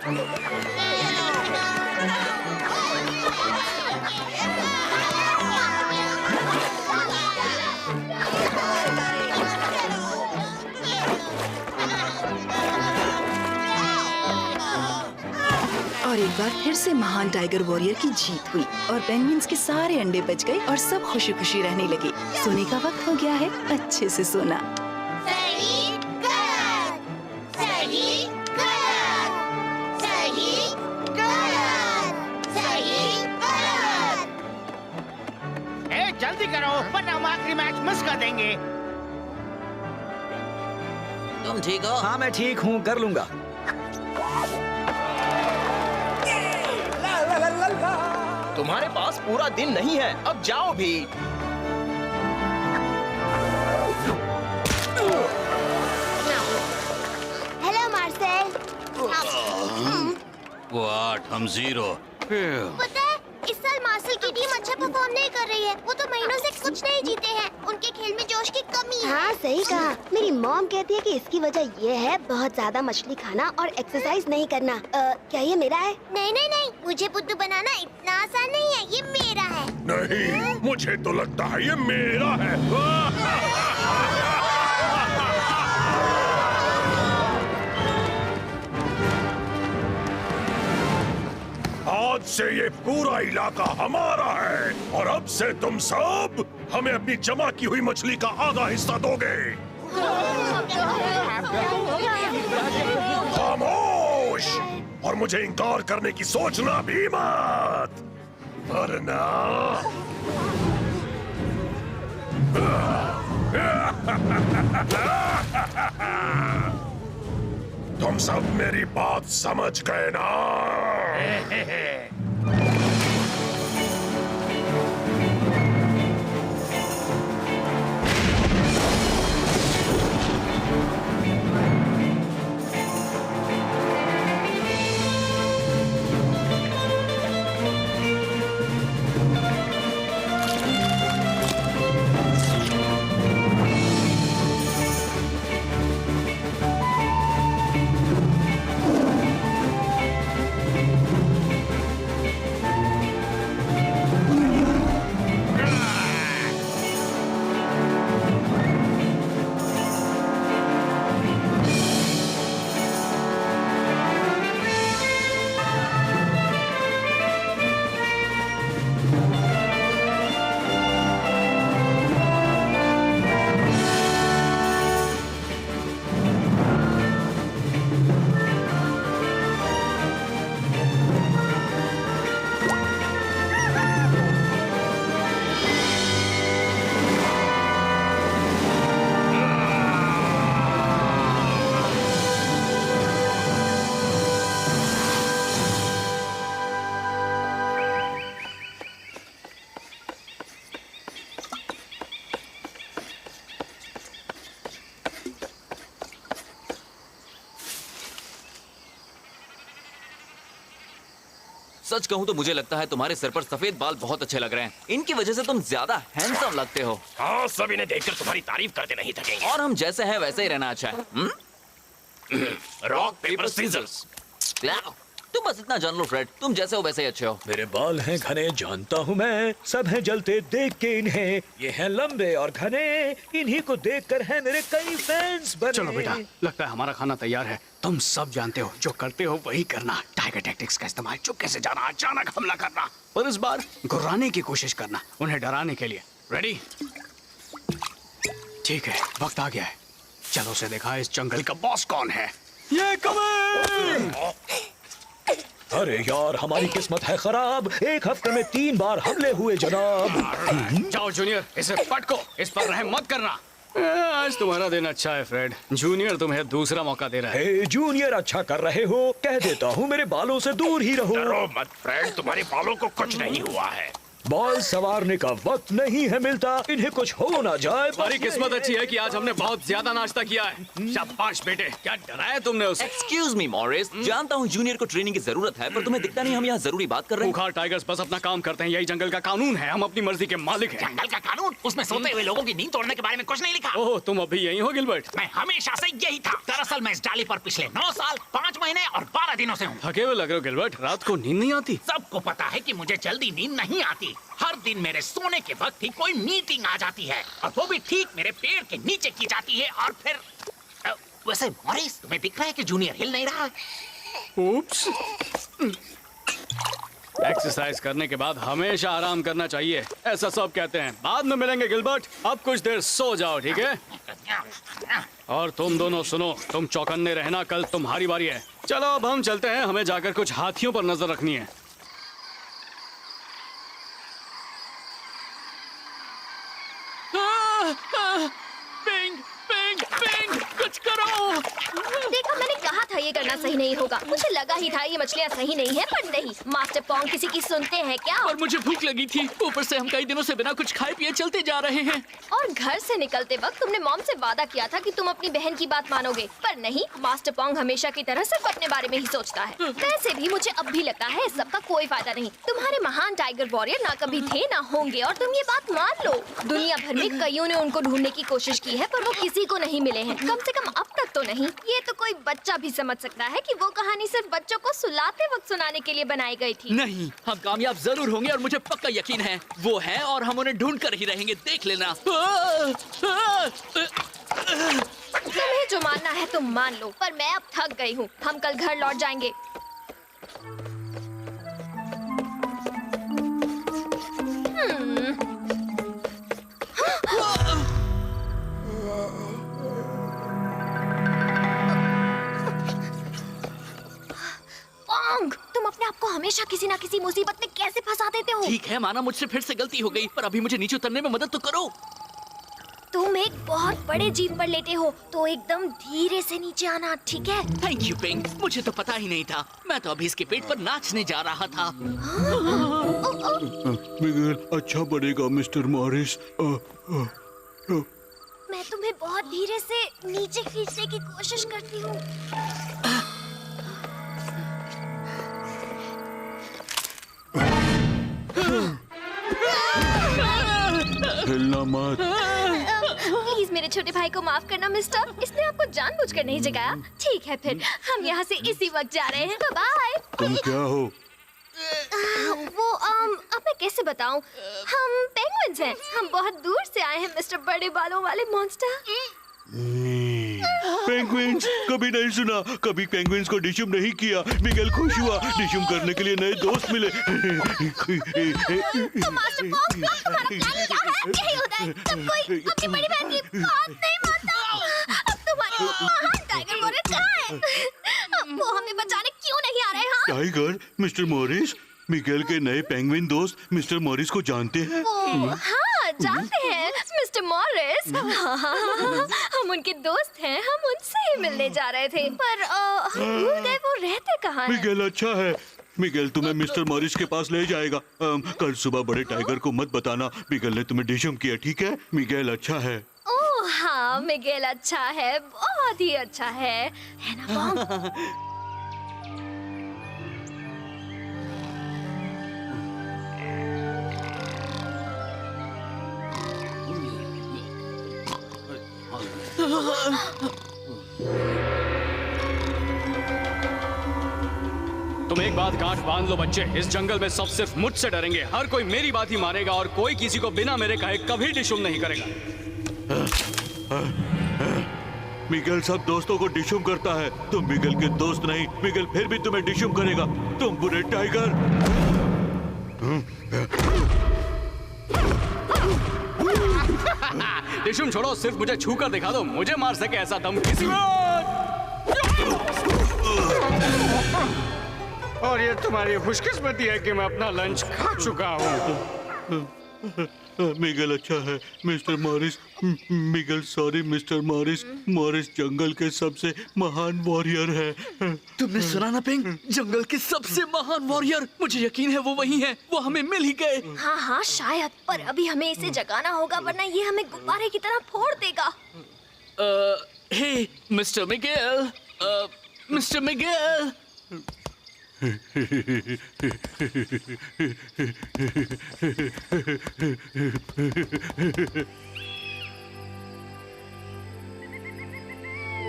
और एक बार फिर से महान टाइगर वॉरियर की जीत हुई और पेंगुइन्स के सारे अंडे बच गए और सब खुशी खुशी रहने लगे। सोने का वक्त हो गया है, अच्छे से सोना। सही गलत, सही गलत, सही गलत, सही गलत। ए, जल्दी करो वरना हम आखिरी मैच मिस कर देंगे। तुम ठीक हो? हाँ मैं ठीक हूँ, कर लूंगा। तुम्हारे पास पूरा दिन नहीं है, अब जाओ भी। हेलो मार्सेल। वो 8 हम 0। पता है इस साल मार्सेल की टीम अच्छा परफॉर्म नहीं कर रही है। वो तो महीनों से कुछ नहीं जीते हैं। उनके खेल में जोश की कमी है। हाँ सही कहा। मेरी मॉम कहती है कि इसकी वजह ये है बहुत ज्यादा मछली खाना और एक्सरसाइज नहीं करना। क्या ये मेरा है? नहीं नहीं नहीं, मुझे बुद्धू बनाना इतना आसान नहीं है। ये मेरा है। नहीं, मुझे तो लगता है ये मेरा है। आज से ये पूरा इलाका हमारा है और अब से तुम सब हमें अपनी जमा की हुई मछली का आधा हिस्सा दोगे। खामोश! और मुझे इनकार करने की सोचना भी मत, वरना तुम सब मेरी बात समझ गए ना? सच कहूँ तो मुझे लगता है तुम्हारे सर पर सफेद बाल बहुत अच्छे लग रहे हैं। इनकी वजह से तुम ज्यादा हैंडसम लगते हो। हाँ, सब इन्हें देखकर तुम्हारी तारीफ करते नहीं थकेंगे। और हम जैसे हैं वैसे ही रहना अच्छा है। Rock paper scissors. तुम बस इतना जान लो फ्रेड, तुम जैसे हो वैसे ही अच्छे हो। मेरे बाल हैं घने, जानता हूँ मैं, सब हैं जलते देख के इन्हें। ये हैं लंबे और घने, इन्हीं को देखकर हैं मेरे कई फैंस बने। चलो बेटा, लगता है हमारा खाना तैयार है। तुम सब जानते हो, जो करते हो वही करना। टाइगर टैक्टिक्स का इस्तेमाल, चुपके से जाना, अचानक हमला करना, पर इस बार घुराने की कोशिश करना, उन्हें डराने के लिए। रेडी? ठीक है, वक्त आ गया है। चलो उसे देखा इस जंगल का बॉस कौन है। ये कमर! अरे यार, हमारी किस्मत है खराब। एक हफ्ते में 3 बार हमले हुए जनाब। जाओ जूनियर, इसे पटको, इस पर रहम मत करना। आज तुम्हारा दिन अच्छा है फ्रेड। जूनियर तुम्हें दूसरा मौका दे रहा है। हे जूनियर, अच्छा कर रहे हो। कह देता हूँ मेरे बालों से दूर ही रहो। डरो मत फ्रेड, तुम्हारे बालों को कुछ नहीं हुआ है। बॉल संवारने का वक्त नहीं है मिलता, इन्हें कुछ हो ना जाए। हमारी किस्मत अच्छी है कि आज हमने बहुत ज्यादा नाश्ता किया है। शाबाश बेटे, क्या डराया तुमने उसे? एक्सक्यूज मी मॉरिस, जानता हूँ जूनियर को ट्रेनिंग की जरूरत है, पर तुम्हें दिखता नहीं हम यहाँ जरूरी बात कर रहे हैं। खूंखार टाइगर्स बस अपना काम करते हैं, यही जंगल का कानून है। हम अपनी मर्जी के मालिक हैं। जंगल का कानून, उसमें सोते हुए लोगों की नींद तोड़ने के बारे में कुछ नहीं लिखा। ओह, तुम अभी यही हो गिलबर्ट? मैं हमेशा से यही था। दरअसल मैं इस डाली पर पिछले 9 साल 5 महीने और 12 दिनों से हूँ। थके हुए लग रहे हो गिलबर्ट, रात को नींद नहीं आती? सबको पता है कि मुझे जल्दी नींद नहीं आती। हर दिन मेरे सोने के वक्त ही कोई मीटिंग आ जाती है, और वो भी ठीक मेरे पेड़ के नीचे की जाती है। और फिर वैसे मॉरिस, तुम्हें दिख रहा है कि जूनियर हिल नहीं रहा है। उप्स। एक्सरसाइज करने के बाद हमेशा आराम करना चाहिए, ऐसा सब कहते हैं। बाद में मिलेंगे गिलबर्ट, अब कुछ देर सो जाओ, ठीक है? और तुम दोनों सुनो, तुम चौकन्ने रहना, कल तुम्हारी बारी है। चलो अब हम चलते हैं, हमें जाकर कुछ हाथियों पर नजर रखनी है। पिंग, पिंग, पिंग, कुछ करो। देखो, मैंने कहा था ये करना सही नहीं होगा। मुझे लगा ही था ये मछलियाँ सही नहीं है, पर नहीं। मास्टर पॉन्ग किसी की सुनते हैं क्या? और मुझे भूख लगी थी, ऊपर से हम कई दिनों से बिना कुछ खाए पिए चलते जा रहे हैं। और घर से निकलते वक्त तुमने मॉम से वादा किया था कि तुम अपनी बहन की बात मानोगे, पर नहीं। मास्टर पॉन्ग हमेशा की तरह सिर्फ अपने बारे में ही सोचता है। वैसे भी मुझे अब भी लगता है सबका कोई फायदा नहीं। तुम्हारे महान टाइगर वॉरियर ना कभी थे ना होंगे, और तुम ये बात मान लो। दुनिया भर में कईयों ने उनको ढूंढने की कोशिश की है, पर वो किसी को नहीं मिले हैं। कम से कम अब तक तो नहीं। ये तो कोई बच्चा भी समझ सकता है कि वो कहानी सिर्फ बच्चों को सुलाते वक्त सुनाने के लिए बनाई गई थी। नहीं, हम कामयाब जरूर होंगे, और मुझे पक्का यकीन है वो है, और हम उन्हें ढूंढ कर ही रहेंगे, देख लेना। तुम्हें जो मानना है तुम मान लो, पर मैं अब थक गई हूँ। हम कल घर लौट जाएंगे। पॉन्ग, तुम अपने आप को हमेशा किसी ना किसी मुसीबत में कैसे फंसा देते हो? ठीक है, माना मुझसे फिर से गलती हो गई, पर अभी मुझे नीचे उतरने में मदद तो करो। तुम एक बहुत बड़े जीप पर लेटे हो, तो एकदम धीरे से नीचे आना, ठीक है? थैंक यू पिंक, मुझे तो पता ही नहीं था। मैं तो अभी इसके पेट पर नाचने जा रहा था। मिगेल, अच्छा बनेगा मिस्टर मॉरिस। मैं तुम्हें बहुत धीरे से नीचे खींचने की कोशिश करती हूँ। हिलना मत। प्लीज मेरे छोटे भाई को माफ करना मिस्टर, इसने आपको जानबूझकर नहीं जगाया। ठीक है, फिर हम यहाँ से इसी वक्त जा रहे हैं। बाय। तुम क्या हो? वो अब मैं कैसे बताऊं? हम पेंगुइन्स हैं। हम बहुत दूर से आए हैं मिस्टर बड़े बालों वाले मॉन्स्टर। पेंगुइन्स कभी नहीं सुना, कभी पेंगुइन्स को डिशुम नहीं किया। मिगेल खुश हुआ, डिशुम करने के लिए नए दोस्त मिले। तो मास्टर पॉन्ग, हमारा प्लान क्या है? यही होता है, जब कोई अपनी बड़ी बहन की बात नहीं मानता। अब तुम्हारे महान टाइगर वॉरियर कहाँ है? अब वो हमें बचाने क्यों नहीं आ रहे? हाँ? टाइगर, मिस्टर मॉरिस, मिगेल के नए पेंगुइन दोस्त मिस्टर मॉरिस को जानते हैं? हाँ, जानते हैं मिस्टर मॉरिस। हम उनके दोस्त हैं, हम उनसे ही मिलने जा रहे थे, पर भूल गए वो रहते कहाँ हैं। मिगेल अच्छा है, मिगेल तुम्हें मिस्टर मॉरिस के पास ले जाएगा। कल सुबह बड़े टाइगर को मत बताना मिगेल ने तुम्हें डिशम किया, ठीक है? मिगेल अच्छा है। ओह हाँ, मिगेल अच्छा है, बहुत ही अच्छा है ना पॉन्ग? तुम एक बात गांठ बांध लो बच्चे, इस जंगल में सब सिर्फ मुझसे डरेंगे। हर कोई मेरी बात ही मानेगा, और कोई किसी को बिना मेरे कहे कभी डिशुम नहीं करेगा। मिगेल सब दोस्तों को डिशुम करता है, तुम मिगेल के दोस्त नहीं। मिगेल फिर भी तुम्हें डिशुम करेगा, तुम बुरे टाइगर। डिशुम छोड़ो, सिर्फ मुझे छू कर दिखा दो, मुझे मार सके ऐसा दम किसी में। और ये तुम्हारी खुशकिस्मती है कि मैं अपना लंच खा चुका हूँ। मिगेल अच्छा है mister Morris. Miguel sorry mister Morris. Morris जंगल के सबसे महान वॉरियर है। तुमने सुना ना पिंक, जंगल के सबसे महान वॉरियर। मुझे यकीन है वो वही है, वो हमें मिल ही गए। हाँ हाँ शायद, पर अभी हमें इसे जगाना होगा वरना ये हमें गुब्बारे की तरह फोड़ देगा। हे मिस्टर मिगेल, मिस्टर मिगेल।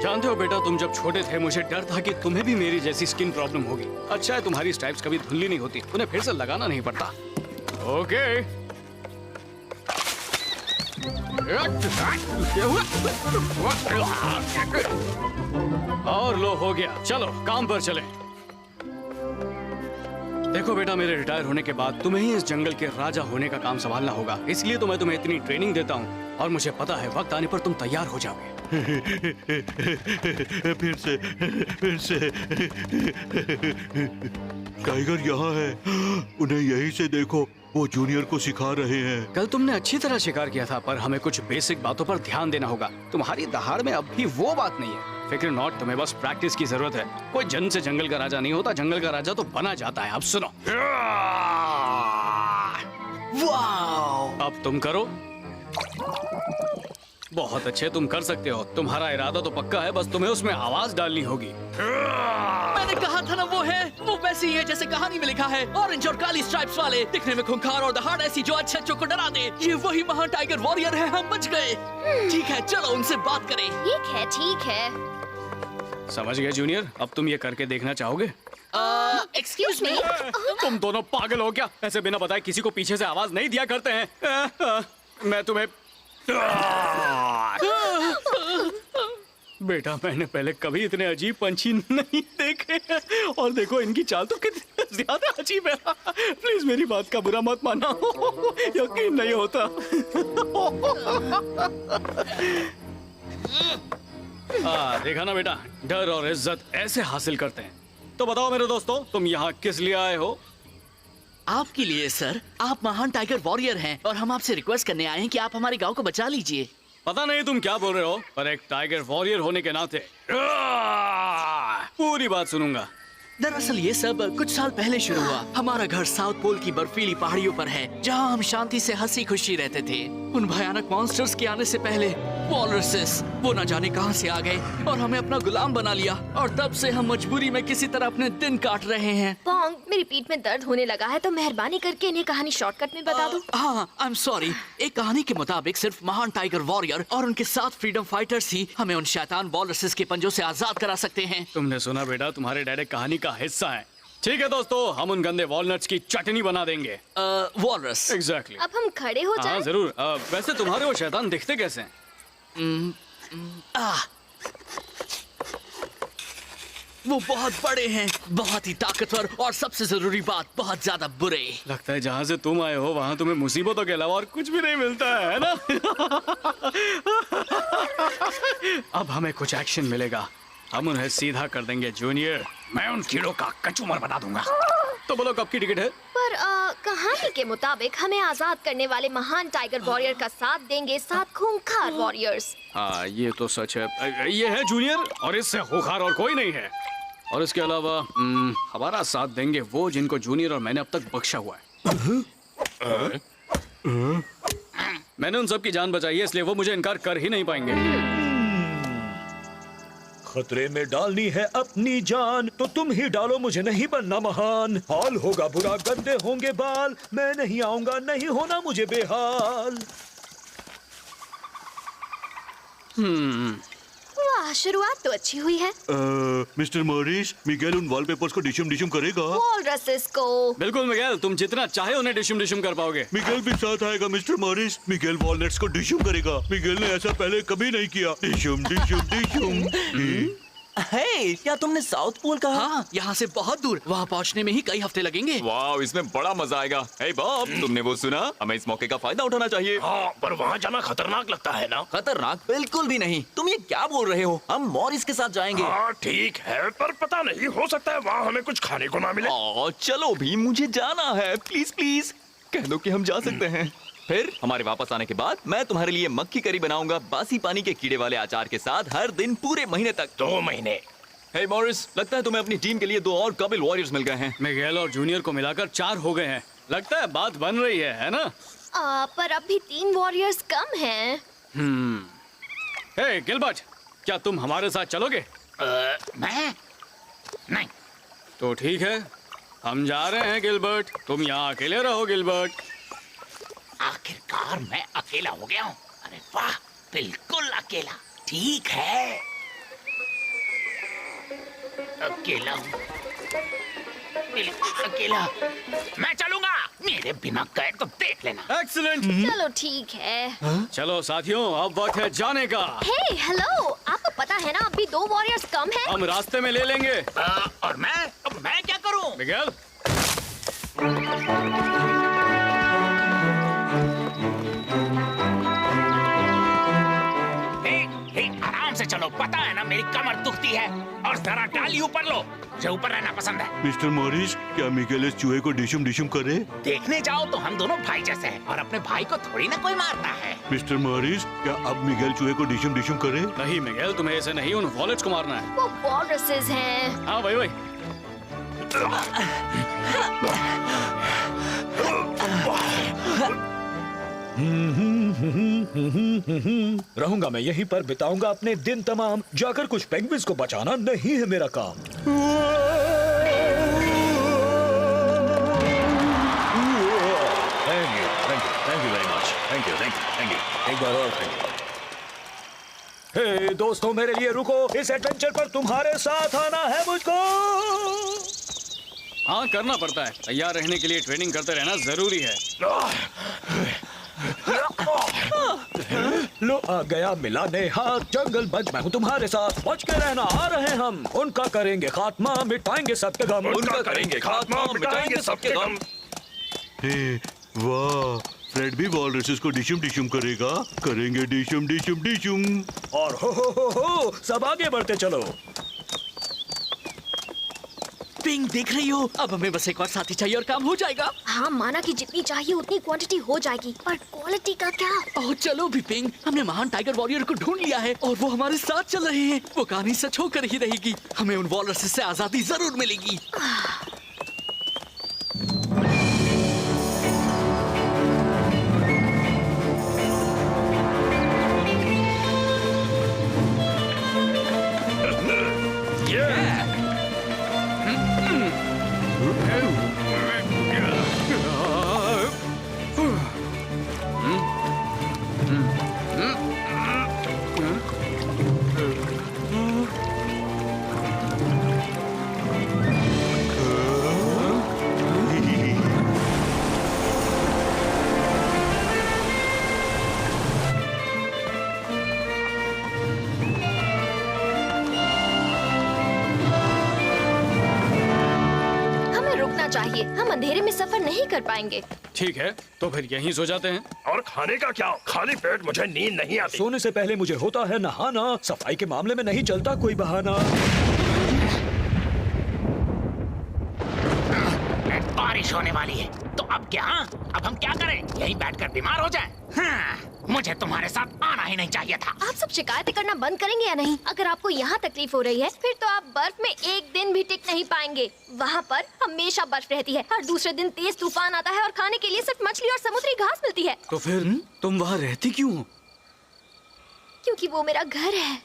जानते हो बेटा, तुम जब छोटे थे मुझे डर था कि तुम्हें भी मेरी जैसी स्किन प्रॉब्लम होगी। अच्छा है तुम्हारी स्ट्राइप्स कभी धुंधली नहीं होती, उन्हें फिर से लगाना नहीं पड़ता। ओके और लो हो गया, चलो काम पर चलें। देखो बेटा, मेरे रिटायर होने के बाद तुम्हें ही इस जंगल के राजा होने का काम संभालना होगा, इसलिए तो मैं तुम्हें इतनी ट्रेनिंग देता हूँ और मुझे पता है वक्त आने पर तुम तैयार हो जाओगे। फिर से टाइगर यहाँ है, उन्हें यहीं से देखो, वो जूनियर को सिखा रहे हैं। कल तुमने अच्छी तरह शिकार किया था, पर हमें कुछ बेसिक बातों पर ध्यान देना होगा। तुम्हारी दहाड़ में अब भी वो बात नहीं है। फिक्र नॉट, तुम्हें बस प्रैक्टिस की जरूरत है। कोई जन्म से जंगल का राजा नहीं होता, जंगल का राजा तो बना जाता है। अब सुनो, अब तुम करो। बहुत अच्छे, तुम कर सकते हो। तुम्हारा इरादा तो पक्का है, बस तुम्हें उसमें आवाज डालनी होगी। मैंने कहा था ना, वो है, वो वैसे ही है जैसे कहानी में लिखा है। ऑरेंज और काली स्ट्राइप्स वाले, दिखने में खूंखार और दहाड़ ऐसी जो अच्छे अच्छों को डरा दे। ये वही महान टाइगर वॉरियर है, हम बच गए। ठीक है, चलो उनसे बात करें। ठीक है ठीक है। समझ गए जूनियर, अब तुम ये करके देखना चाहोगे? Excuse me. तुम दोनों पागल हो क्या? ऐसे बिना बताए किसी को पीछे से आवाज नहीं दिया करते हैं। मैं तुम्हें बेटा, मैंने पहले कभी इतने अजीब पंछी नहीं देखे हैं। और देखो इनकी चाल तो कितनी ज्यादा अजीब है। प्लीज मेरी बात का बुरा मत मानना, यकीन नहीं होता। देखा ना बेटा, डर और इज्जत ऐसे हासिल करते हैं। तो बताओ मेरे दोस्तों, तुम यहाँ किस लिए आए हो? आपके लिए सर, आप महान टाइगर वॉरियर हैं और हम आपसे रिक्वेस्ट करने आए हैं कि आप हमारे गांव को बचा लीजिए। पता नहीं तुम क्या बोल रहे हो, पर एक टाइगर वॉरियर होने के नाते पूरी बात सुनूंगा। दरअसल ये सब कुछ साल पहले शुरू हुआ। हमारा घर साउथ पोल की बर्फीली पहाड़ियों पर है, जहाँ हम शांति से हंसी खुशी रहते थे। उन भयानक मॉन्स्टर्स के आने से पहले वॉलरसेस, वो न जाने कहां से आ गए और हमें अपना गुलाम बना लिया। और तब से हम मजबूरी में किसी तरह अपने दिन काट रहे हैं। पोंग, मेरी पीठ में दर्द होने लगा है, तो मेहरबानी करके इन्हें कहानी शॉर्टकट में बता दो। हाँ, आई एम सॉरी। एक कहानी के मुताबिक सिर्फ महान टाइगर वॉरियर और उनके साथ फ्रीडम फाइटर्स ही हमें उन शैतान वॉलरसेस के पंजों से आजाद करा सकते हैं। तुमने सुना बेटा, तुम्हारे डैडी कहानी का हिस्सा है। ठीक है दोस्तों, हम उन गंदे वॉलनट्स की चटनी बना देंगे। वॉलरस। एग्जैक्टली। अब हम खड़े हो जाएं? हाँ जरूर। वैसे तुम्हारे वो शैतान दिखते कैसे हैं? वो बहुत बड़े हैं, बहुत ही ताकतवर और सबसे जरूरी बात, बहुत ज्यादा बुरे। लगता है जहाँ से तुम आए हो वहाँ तुम्हें मुसीबतों के अलावा और कुछ भी नहीं मिलता है ना? अब हमें कुछ एक्शन मिलेगा, हम उन्हें सीधा कर देंगे जूनियर। मैं उन कीड़ों का कचूमर बना दूंगा। तो बोलो कब की टिकट है? पर कहानी के मुताबिक हमें आजाद करने वाले महान टाइगर वॉरियर का साथ देंगे 7 खूंखार वॉरियर्स। हाँ ये तो सच है, ये है जूनियर और इससे खूंखार और कोई नहीं है। और इसके अलावा हमारा साथ देंगे वो जिनको जूनियर और मैंने अब तक बख्शा हुआ है। मैंने उन सब की जान बचाई है, इसलिए वो मुझे इनकार कर ही नहीं पाएंगे। खतरे में डालनी है अपनी जान तो तुम ही डालो, मुझे नहीं बनना महान। हाल होगा बुरा, गंदे होंगे बाल, मैं नहीं आऊंगा, नहीं होना मुझे बेहाल। वाह, शुरुआत तो अच्छी हुई है। मिस्टर मॉरिस, मिगेल उन वॉलपेपर्स को डिशम डिशम करेगा? वॉलरसेस को। बिल्कुल मिगेल, तुम जितना चाहे उन्हें डिशम डिशम कर पाओगे। मिगेल भी साथ आएगा मिस्टर मॉरिस। मिगेल वॉलनट्स को डिशम करेगा। मिगेल ने ऐसा पहले कभी नहीं किया। डिशम डिशम डिशम। हे, क्या तुमने साउथ पोल कहा? हाँ, यहाँ से बहुत दूर, वहाँ पहुँचने में ही कई हफ्ते लगेंगे। वाह, इसमें बड़ा मजा आएगा। हे बॉब, तुमने वो सुना? हमें इस मौके का फायदा उठाना चाहिए। हाँ, पर वहाँ जाना खतरनाक लगता है ना? खतरनाक बिल्कुल भी नहीं। तुम ये क्या बोल रहे हो? हम मॉरिस के साथ जाएंगे। हाँ ठीक है, पर पता नहीं, हो सकता है वहाँ हमें कुछ खाने को ना मिले। चलो भी, मुझे जाना है। प्लीज प्लीज कह दो कि हम जा सकते हैं। फिर हमारे वापस आने के बाद मैं तुम्हारे लिए मक्खी करी बनाऊंगा बासी पानी के कीड़े वाले अचार के साथ हर दिन पूरे महीने तक। 2 महीने। हे मॉरिस, लगता है तुम्हें अपनी टीम के लिए 2 और काबिल वॉरियर्स मिल गए हैं। मिगेल और जूनियर को मिलाकर 4 हो गए हैं। लगता है बात बन रही है ना? पर अब भी 3 वॉरियर्स कम हैं। हे गिलबर्ट, क्या तुम हमारे साथ चलोगे? मैं नहीं। तो ठीक है, हम जा रहे हैं गिलबर्ट। तुम यहाँ अकेले रहो गिलबर्ट। आखिरकार मैं अकेला हो गया हूँ। अरे वाह, बिल्कुल अकेला। ठीक है, अकेला हूँ, बिल्कुल अकेला। मैं चलूंगा, मेरे बिना गए तो देख लेना। एक्सीलेंट। चलो ठीक है। चलो साथियों, अब वक्त है जाने का। हे हेलो, आपको पता है ना अभी 2 वॉरियर्स कम हैं। हम रास्ते में ले लेंगे। और मैं क्या करूं? मिगेल, आराम से चलो, पता है ना मेरी कमर दुखती है। और जरा डाली ऊपर लो, मुझे ऊपर रहना पसंद है। मिस्टर मॉरिस, क्या मिगेल इस चूहे को डिशुम डिशुम करे? देखने जाओ तो हम दोनों भाई जैसे हैं और अपने भाई को थोड़ी ना कोई मारता है। मिस्टर मॉरिस, क्या अब मिगेल चूहे को डिशुम डिशुम करे? नहीं मिगेल, तुम्हें ऐसे नहीं, उन वॉलेट्स को मारना है। वो वॉलरसेस हैं। हाँ भाई। रहूंगा मैं यहीं पर, बिताऊंगा अपने दिन तमाम। जाकर कुछ पेंगुइन्स को बचाना नहीं है मेरा काम। Thank you very much. Thank you. एक बार और थैंक यू। हे दोस्तों, मेरे लिए रुको। इस एडवेंचर पर तुम्हारे साथ आना है मुझको। हाँ, करना पड़ता है। तैयार रहने के लिए ट्रेनिंग करते रहना जरूरी है। लो आ गया मिलाने हाथ, जंगल बच मैं हूँ तुम्हारे साथ। बच के रहना, आ रहे हम। उनका करेंगे खात्मा, मिटाएंगे सबके गम। उनका करेंगे खात्मा, मिटाएंगे सबके गम। हे वाह, फ्रेड भी वॉलरसेस को डिशुम डिशुम करेगा। करेंगे डिशुम डिशुम डिशुम। और हो, सब आगे बढ़ते चलो। पिंग, देख रही हो? अब हमें बस एक और साथी चाहिए और काम हो जाएगा। हाँ, माना कि जितनी चाहिए उतनी क्वांटिटी हो जाएगी, पर क्वालिटी का क्या? ओह चलो भी पिंग, हमने महान टाइगर वॉरियर को ढूंढ लिया है और वो हमारे साथ चल रहे हैं। वो कहानी सच होकर ही रहेगी। हमें उन वॉलरसेस से आजादी जरूर मिलेगी। चाहिए, हम अंधेरे में सफर नहीं कर पाएंगे। ठीक है, तो फिर यहीं सो जाते हैं। और खाने का क्या? खाली पेट मुझे नींद नहीं आती। सोने से पहले मुझे होता है नहाना। सफाई के मामले में नहीं चलता कोई बहाना। बारिश होने वाली है, तो अब क्या? अब हम क्या करें? यहीं बैठकर बीमार हो जाएं? हाँ, मुझे तुम्हारे साथ आना ही नहीं चाहिए था। आप सब शिकायतें करना बंद करेंगे या नहीं? अगर आपको यहाँ तकलीफ हो रही है, फिर तो आप बर्फ में एक दिन भी टिक नहीं पाएंगे। वहाँ पर हमेशा बर्फ रहती है। हर दूसरे दिन तेज तूफान आता है और खाने के लिए सिर्फ मछली और समुद्री घास मिलती है। तो फिर तुम वहाँ रहती क्यों? क्योंकि वो मेरा घर है।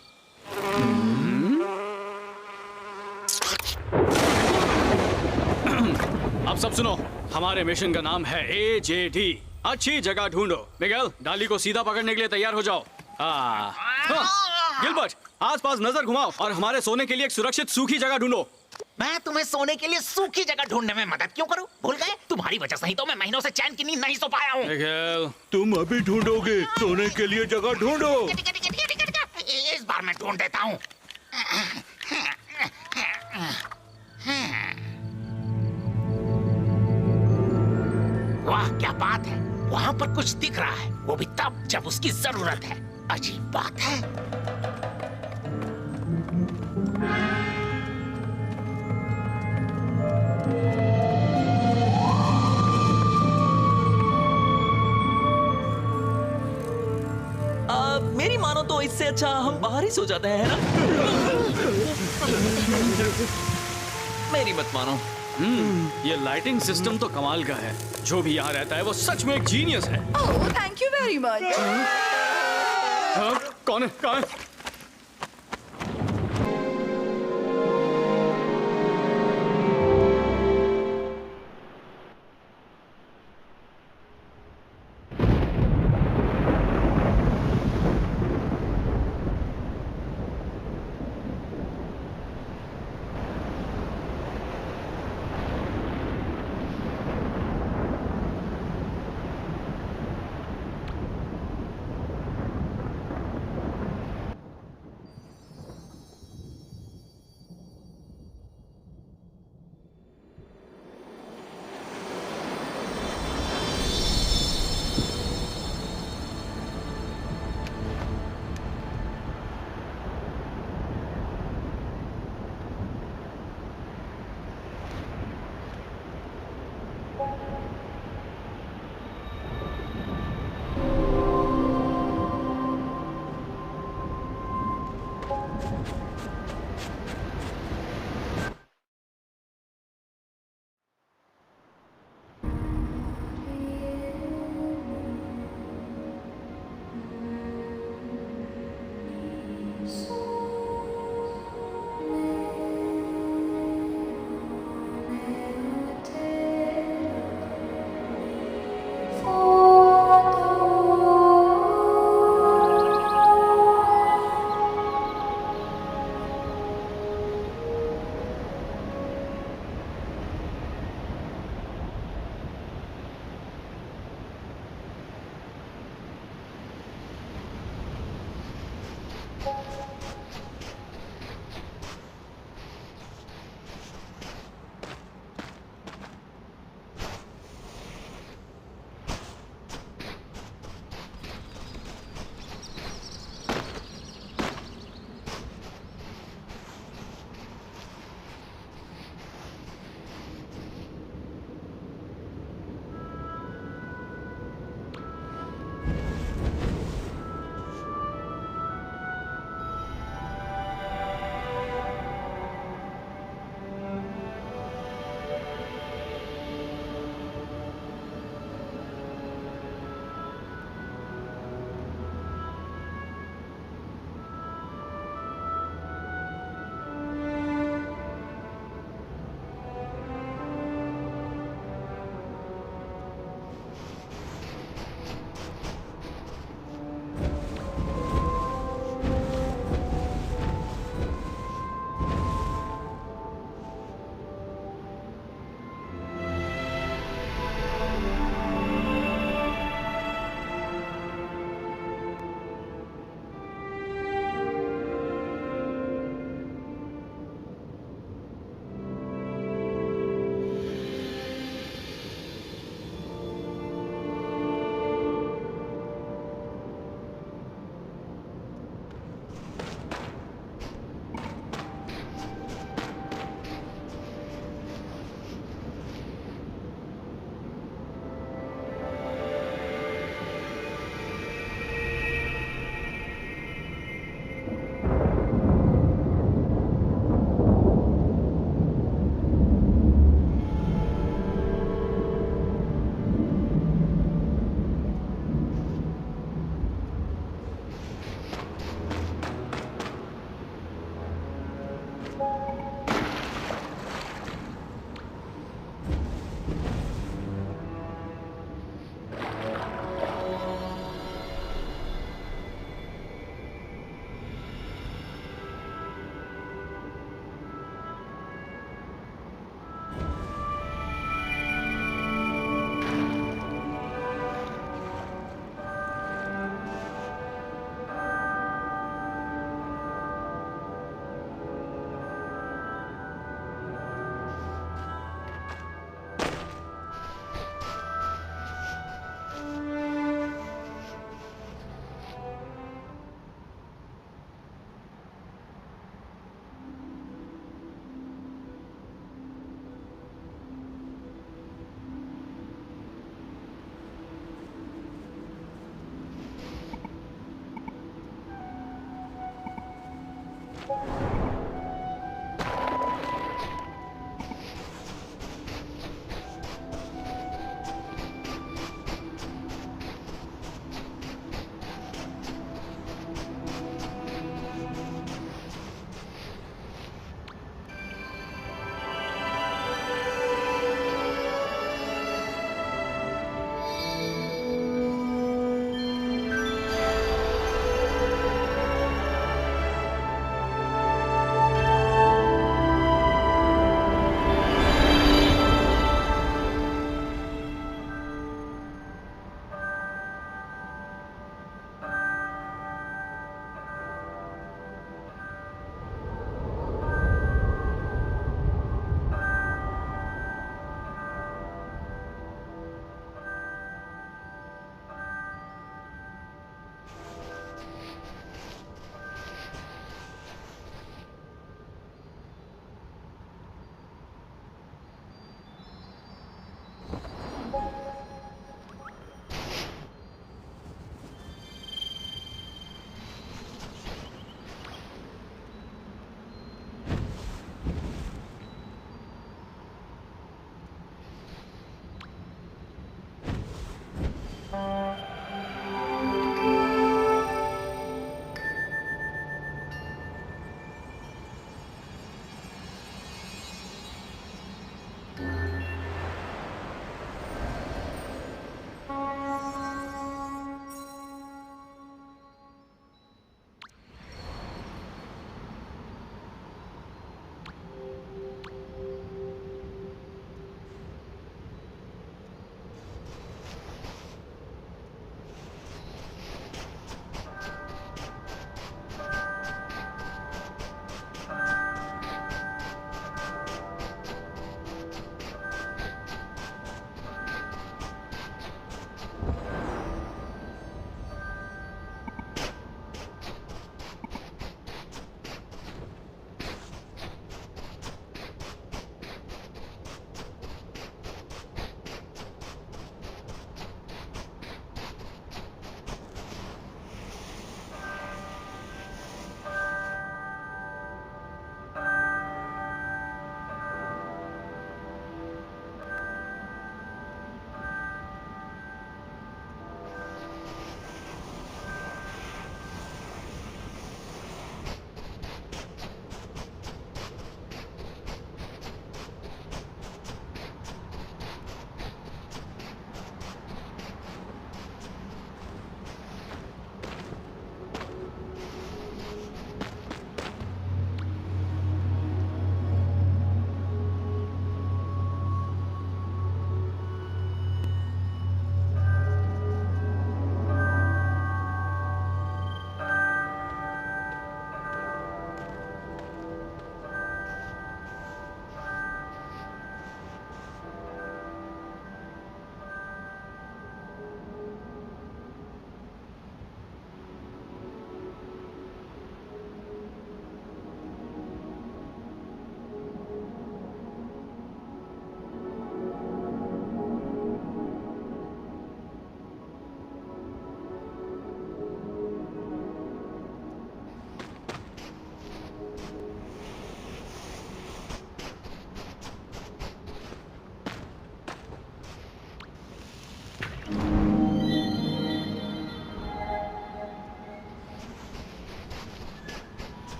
अब सब सुनो, हमारे मिशन का नाम है AJD। अच्छी जगह ढूंढो। मिगेल, डाली को सीधा पकड़ने के लिए तैयार हो जाओ। गिलबर्ट, आसपास नजर घुमाओ और हमारे सोने के लिए एक सुरक्षित सूखी जगह ढूंढो। मैं तुम्हें सोने के लिए सूखी जगह ढूंढने में मदद क्यों करूं? भूल गए? तुम्हारी वजह से ही तो मैं महीनों से चैन की नींद नहीं सो पाया हूँ। मिगेल, तुम अभी ढूंढोगे? सोने के लिए जगह ढूंढो। इस बार मैं ढूंढ देता हूँ। वाह, क्या बात है! वहाँ पर कुछ दिख रहा है, वो भी तब जब उसकी जरूरत है। अजीब बात है। तो इससे अच्छा हम बाहर ही सो जाते हैं, है ना? मेरी मत मानो। ये लाइटिंग सिस्टम तो कमाल का है। जो भी यहाँ रहता है वो सच में एक जीनियस है। ओह, थैंक यू वेरी मच। हाँ, कौन है? कहाँ है?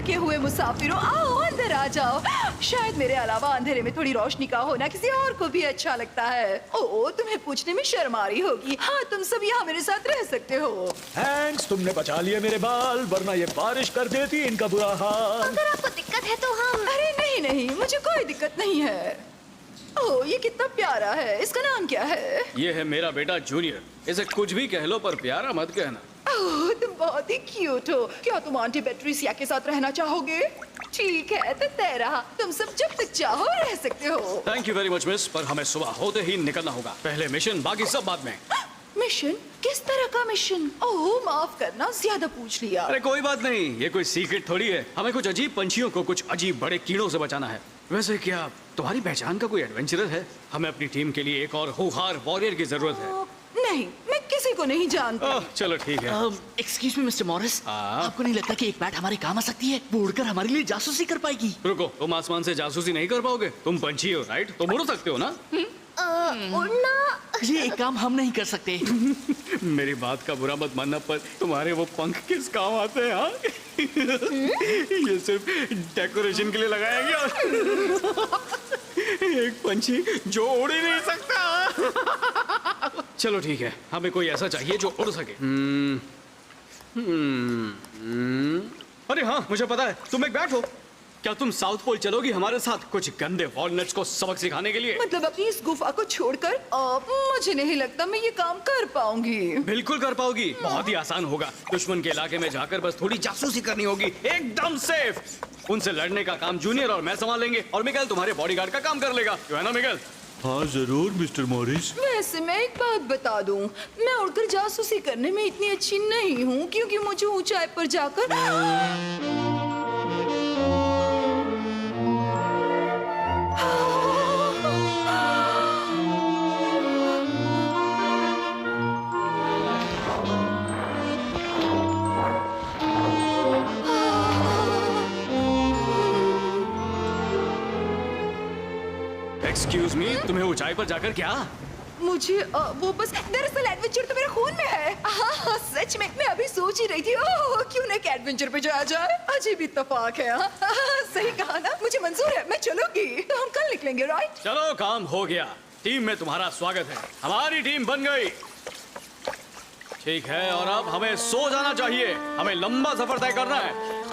थके हुए मुसाफिरों, आओ अंदर आ जाओ। शायद मेरे अलावा अंधेरे में थोड़ी रोशनी का होना किसी और को भी अच्छा लगता है। ओ, तुम्हें पूछने में शर्म आ रही होगी। हाँ, तुम सब यहाँ मेरे साथ रह सकते हो। हैंक्स, तुमने बचा लिए मेरे बाल, वरना ये बारिश कर देती इनका बुरा हाल। अगर आपको दिक्कत है तो हम। अरे नहीं नहीं, मुझे कोई दिक्कत नहीं है। ओह, ये कितना प्यारा है। इसका नाम क्या है? ये है मेरा बेटा जूनियर। इसे कुछ भी कह लो पर प्यारा मत कहना। ओह, तुम बहुत ही क्यूट हो। क्या तुम आंटी पेट्रिसिया के साथ रहना चाहोगे? ठीक है, तो तय रहा। तुम सब जब तक चाहो रह सकते हो। Thank you very much miss, पर हमें सुबह होते ही निकलना होगा। पहले मिशन, बाकी सब बाद में। मिशन? किस तरह का मिशन? ओह, माफ करना, ज्यादा पूछ लिया। अरे कोई बात नहीं, ये कोई सीक्रेट थोड़ी है। हमें कुछ अजीब पंछियों को कुछ अजीब बड़े कीड़ों से बचाना है। वैसे क्या तुम्हारी पहचान का कोई एडवेंचरर है? हमें अपनी टीम के लिए एक और होनहार वॉरियर की जरूरत है। नहीं, मैं किसी को नहीं जानता। चलो ठीक है। एक्सक्यूज मी मिस्टर मॉरिस, आपको नहीं लगता कि एक बैट हमारे काम आ सकती है? वो उड़कर हमारे लिए जासूसी कर पाएगी। रुको, तुम आसमान से जासूसी नहीं कर पाओगे। तुम पंछी हो, राइट? तुम उड़ सकते हो ना? उड़ना। ये एक काम हम नहीं कर सकते। मेरी बात का बुरा मत मानना, पर तुम्हारे वो पंख किस काम आते हैं? हाँ? ये सिर्फ डेकोरेशन के लिए लगाया गया। एक पंछी जो उड़ ही नहीं सकता। चलो ठीक है, हमें कोई ऐसा चाहिए जो उड़ सके। अरे हाँ, मुझे पता है, तुम एक बैट हो। क्या तुम साउथ पोल चलोगी हमारे साथ कुछ गंदे वॉलनट्स को सबक सिखाने के लिए? मतलब अपनी इस गुफा को छोड़कर? मुझे नहीं लगता मैं ये काम कर पाऊंगी। बिल्कुल कर पाओगी, बहुत ही आसान होगा। दुश्मन के इलाके में जाकर बस थोड़ी जासूसी करनी होगी, एकदम सेफ। उनसे लड़ने का काम जूनियर और मैं संभालेंगे, और मिगेल तुम्हारे बॉडीगार्ड का काम कर लेगा, क्यों है ना मिगेल? हाँ जरूर मिस्टर मॉरिस। वैसे मैं एक बात बता दूं, मैं उड़कर जासूसी करने में इतनी अच्छी नहीं हूँ, क्योंकि मुझे ऊंचाई पर जाकर एक्सक्यूज मी, तुम्हें ऊंचाई पर जाकर क्या? मुझे वो बस, दरअसल एडवेंचर तो मेरे खून में है। हाँ, सच में मैं अभी सोच ही रही थी, ओह क्यों ना एक एडवेंचर पे जाया जाए। अजीब इत्तेफाक है। हाँ, सही कहा ना, मुझे मंजूर है, मैं चलूंगी। तो हम कल निकलेंगे, राइट? चलो, काम हो गया। टीम में तुम्हारा स्वागत है, हमारी टीम बन गई। ठीक है, और अब हमें सो जाना चाहिए, हमें लंबा सफर तय करना है।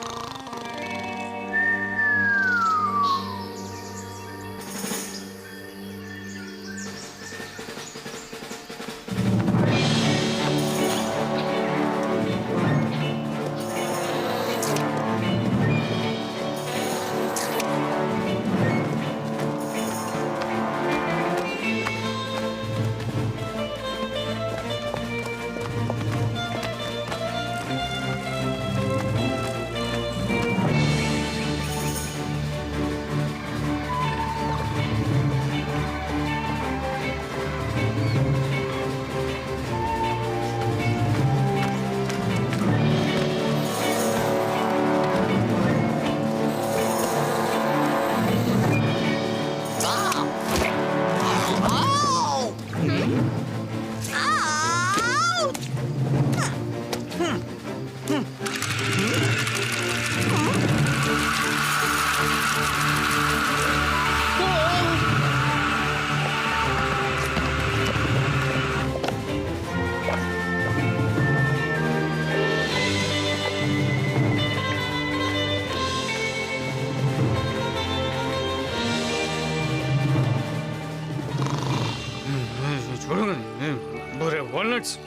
बुरे वॉलनट्स,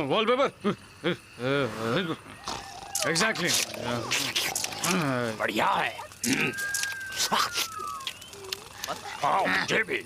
वॉलपेपर, एग्जैक्टली। बढ़िया है। हाँ, मुझे भी।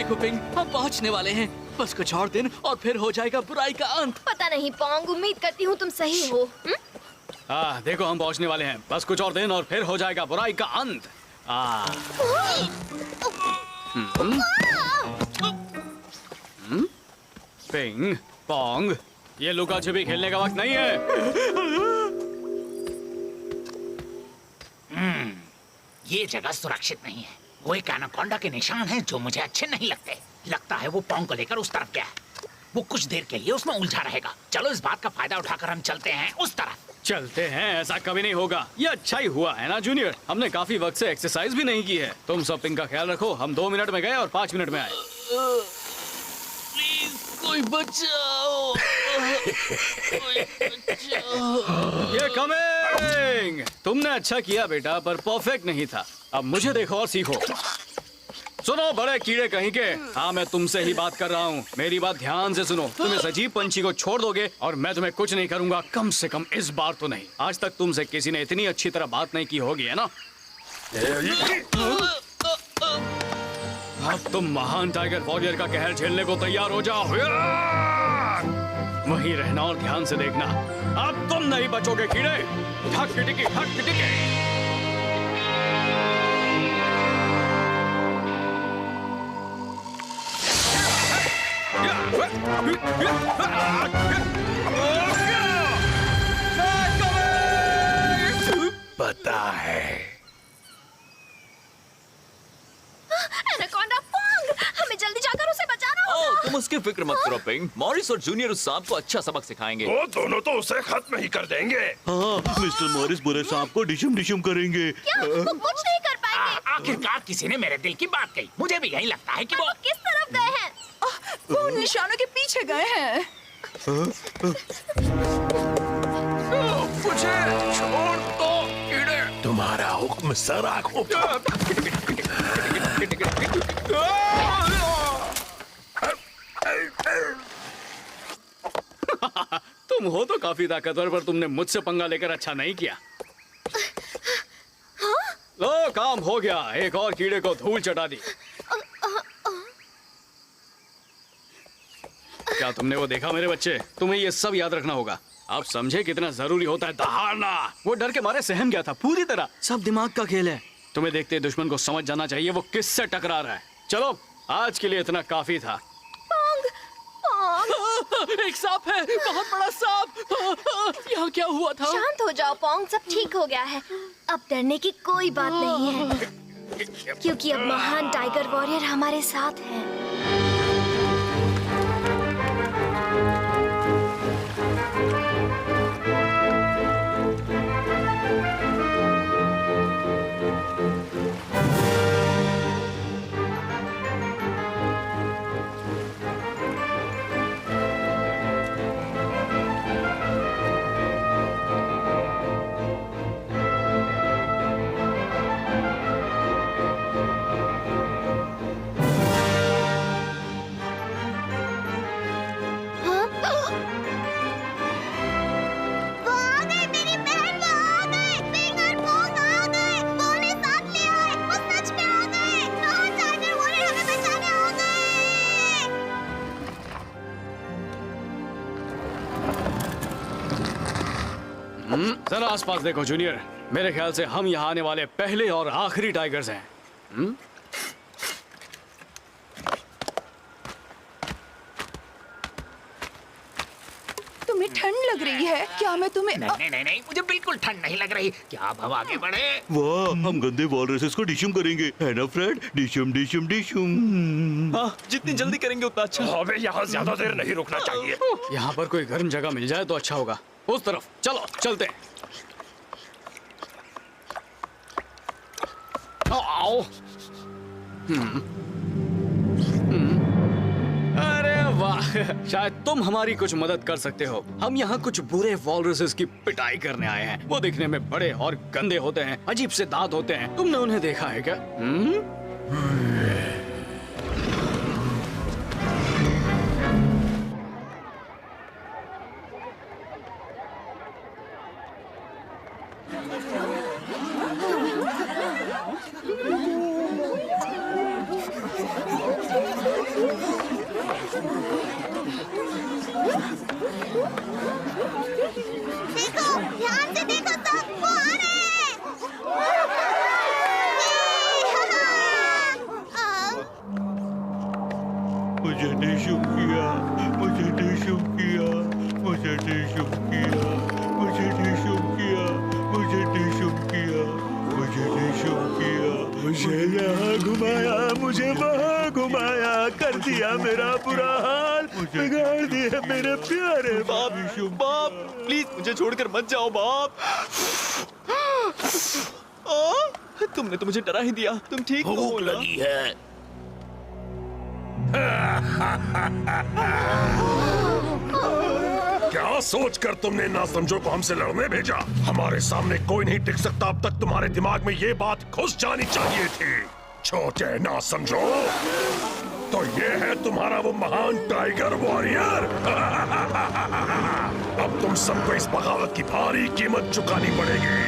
देखो पिंग, हम पहुंचने वाले हैं। बस कुछ और दिन और फिर हो जाएगा बुराई का अंत। पता नहीं पोंग, उम्मीद करती हूँ तुम सही हो। हाँ देखो, हम पहुंचने वाले हैं। बस कुछ और दिन और फिर हो जाएगा बुराई का अंत। पिंग पोंग, ये लुका छिपी खेलने का वक्त नहीं है। ये जगह सुरक्षित नहीं है। वो एक एनाकोंडा के निशान हैं जो मुझे अच्छे नहीं लगते। लगता है वो पोंग को लेकर उस तरफ गया है। वो कुछ देर के लिए उसमें उलझा रहेगा। चलो इस बात का फायदा उठाकर हम चलते हैं उस तरफ। चलते हैं, ऐसा कभी नहीं होगा। ये अच्छा ही हुआ है ना जूनियर, हमने काफी वक्त से एक्सरसाइज भी नहीं की है। तुम सब पिंग का ख्याल रखो। हम 2 मिनट में गए और 5 मिनट में आए। प्लीज कोई बचाओ। कोई बचाओ। ये कमिंग। तुमने अच्छा किया बेटा, पर परफेक्ट नहीं था। अब मुझे देखो और सीखो। सुनो बड़े कीड़े कहीं के, हाँ मैं तुमसे ही बात कर रहा हूँ। मेरी बात ध्यान से सुनो। तुम इस अजीब पंछी को छोड़ दोगे और मैं तुम्हें कुछ नहीं करूंगा, कम से कम इस बार तो नहीं। आज तक तुमसे किसी ने इतनी अच्छी तरह बात नहीं की होगी, है ना? अब तुम महान टाइगर वॉरियर का कहर झेलने को तैयार हो जाओ। वहीं रहना और ध्यान से देखना। अब तुम नहीं बचोगे कीड़े। हक टिके, हक टिके। पता है एनाकोंडा पोंग, हमें जल्दी जाकर उसे बचाना होगा। तुम उसकी फिक्र मत करो पिंग। मॉरिस और जूनियर उस सांप को अच्छा सबक सिखाएंगे। वो दोनों तो उसे खत्म ही कर देंगे। हाँ, मिस्टर मॉरिस बुरे सांप को डिशम डिशम करेंगे। क्या वो कुछ नहीं कर पाएंगे? आखिरकार किसी ने मेरे दिल की बात कही। मुझे भी यही लगता है कि वो किस तरफ गए हैं? वो उन निशानों के पीछे गए हैं। मुझे छोड़ दो कीड़े। तुम्हारा हुक्म सर आंखों तुम हो तो काफी ताकतवर, पर तुमने मुझसे पंगा लेकर अच्छा नहीं किया। लो काम हो गया। एक और कीड़े को धूल चटा दी। क्या तुमने वो देखा मेरे बच्चे? तुम्हें ये सब याद रखना होगा। आप समझे कितना जरूरी होता है दहाड़ना। वो डर के मारे सहम गया था पूरी तरह। सब दिमाग का खेल है। तुम्हें देखते दुश्मन को समझ जाना चाहिए वो किससे टकरा रहा है। चलो आज के लिए इतना काफी था। एक सांप है, बहुत बड़ा सांप। यहाँ क्या हुआ था? शांत हो जाओ पोंग, सब ठीक हो गया है। अब डरने की कोई बात नहीं है, क्योंकि अब महान टाइगर वॉरियर हमारे साथ है। जरा आसपास देखो जूनियर। मेरे ख्याल से हम यहाँ आने वाले पहले और आखिरी टाइगर्स हैं। तुम्हें ठंड लग रही है क्या? मैं तुम्हें नहीं नहीं नहीं, मुझे बिल्कुल ठंड नहीं लग रही। क्या अब हम आगे बढ़े? वाह, हम गंदे वॉलरसेस को डिशम करेंगे, है ना फ्रेड? डिशम डिशम डिशम। हाँ, जितनी जल्दी करेंगे उतना अच्छा। हमें यहाँ ज्यादा देर नहीं रुकना चाहिए। यहाँ पर कोई गर्म जगह मिल जाए तो अच्छा होगा। उस तरफ चलो, चलते हैं। आओ। अरे वाह, शायद तुम हमारी कुछ मदद कर सकते हो। हम यहाँ कुछ बुरे वॉलरसेस की पिटाई करने आए हैं। वो दिखने में बड़े और गंदे होते हैं, अजीब से दांत होते हैं। तुमने उन्हें देखा है क्या? देखो, ध्यान से देखो सब, वो आ रहे हैं। मुझे डिशुम किया, मुझे डिशुम किया, मुझे डिशुम किया, मुझे डिशुम किया, मुझे डिशुम किया, मुझे डिशुम किया। मुझे यहाँ घुमाया, मुझे वहाँ घुमाया, कर दिया मेरा बुरा हाल, बिगाड़ दिया मेरे प्यारे बाप। बाप प्लीज मुझे छोड़कर मत जाओ बाप। तुमने तो मुझे डरा ही दिया। तुम ठीक तो हो ना? लगी है। क्या सोचकर तुमने ना समझो को हमसे लड़ने भेजा? हमारे सामने कोई नहीं टिक सकता। अब तक तुम्हारे दिमाग में ये बात घुस जानी चाहिए थी। छोटे ना समझो। तो ये है तुम्हारा वो महान टाइगर वॉरियर। अब तुम सबको इस बगावत की भारी कीमत चुकानी पड़ेगी।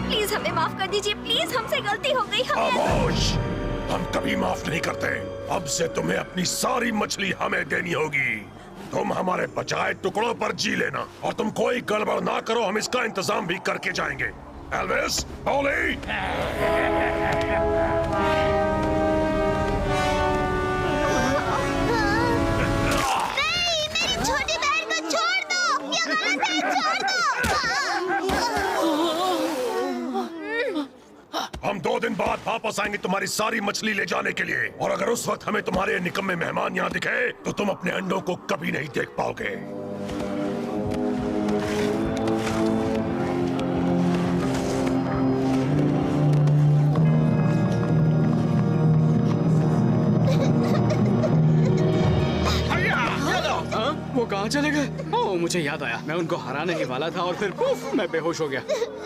प्लीज हमें माफ कर दीजिए, प्लीज हमसे गलती हो गई। खामोश, हम कभी माफ नहीं करते। अब से तुम्हें अपनी सारी मछली हमें देनी होगी। तुम हमारे बचाए टुकड़ों पर जी लेना, और तुम कोई गड़बड़ ना करो, हम इसका इंतजाम भी करके जाएंगे। Elvis, poly. नहीं, मेरी छोटी बहन को छोड़ दो। ये गलत है, छोड़ दो। हम 2 दिन बाद वापस आएंगे तुम्हारी सारी मछली ले जाने के लिए, और अगर उस वक्त हमें तुम्हारे निकम्मे मेहमान यहाँ दिखे तो तुम अपने अंडों को कभी नहीं देख पाओगे। वो कहाँ चले गए? ओह मुझे याद आया, मैं उनको हराने ही वाला था और फिर पुफ, मैं बेहोश हो गया।